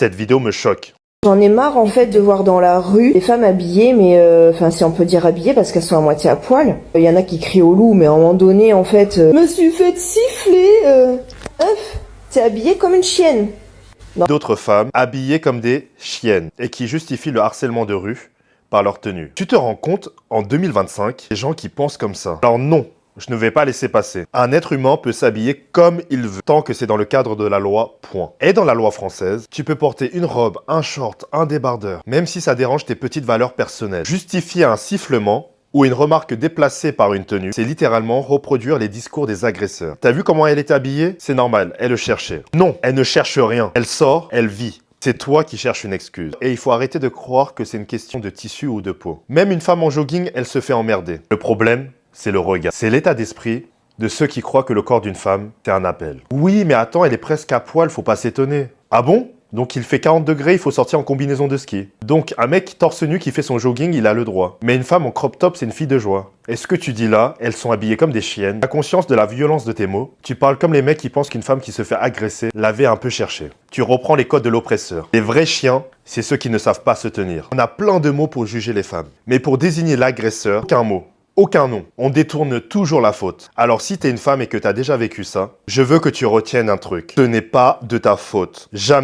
Cette vidéo me choque. J'en ai marre en fait de voir dans la rue les femmes habillées, mais enfin si on peut dire habillées parce qu'elles sont à moitié à poil. Il y en a qui crient au loup, mais à un moment donné en fait, me suis fait siffler. T'es habillée comme une chienne. D'autres femmes habillées comme des chiennes et qui justifient le harcèlement de rue par leur tenue. Tu te rends compte, en 2025, des gens qui pensent comme ça. Alors non, je ne vais pas laisser passer. Un être humain peut s'habiller comme il veut, tant que c'est dans le cadre de la loi, point. Et dans la loi française, tu peux porter une robe, un short, un débardeur, même si ça dérange tes petites valeurs personnelles. Justifier un sifflement ou une remarque déplacée par une tenue, c'est littéralement reproduire les discours des agresseurs. T'as vu comment elle est habillée? C'est normal, elle le cherchait. Non, elle ne cherche rien. Elle sort, elle vit. C'est toi qui cherches une excuse. Et il faut arrêter de croire que c'est une question de tissu ou de peau. Même une femme en jogging, elle se fait emmerder. Le problème, c'est le regard. C'est l'état d'esprit de ceux qui croient que le corps d'une femme, c'est un appel. Oui, mais attends, elle est presque à poil, faut pas s'étonner. Ah bon? Donc il fait 40 degrés, il faut sortir en combinaison de ski. Donc un mec torse nu qui fait son jogging, il a le droit. Mais une femme en crop top, c'est une fille de joie. Et ce que tu dis là, elles sont habillées comme des chiennes. T'as conscience de la violence de tes mots? Tu parles comme les mecs qui pensent qu'une femme qui se fait agresser l'avait un peu cherché. Tu reprends les codes de l'oppresseur. Les vrais chiens, c'est ceux qui ne savent pas se tenir. On a plein de mots pour juger les femmes. Mais pour désigner l'agresseur, aucun mot. Aucun nom. On détourne toujours la faute. Alors si t'es une femme et que t'as déjà vécu ça, je veux que tu retiennes un truc. Ce n'est pas de ta faute. Jamais.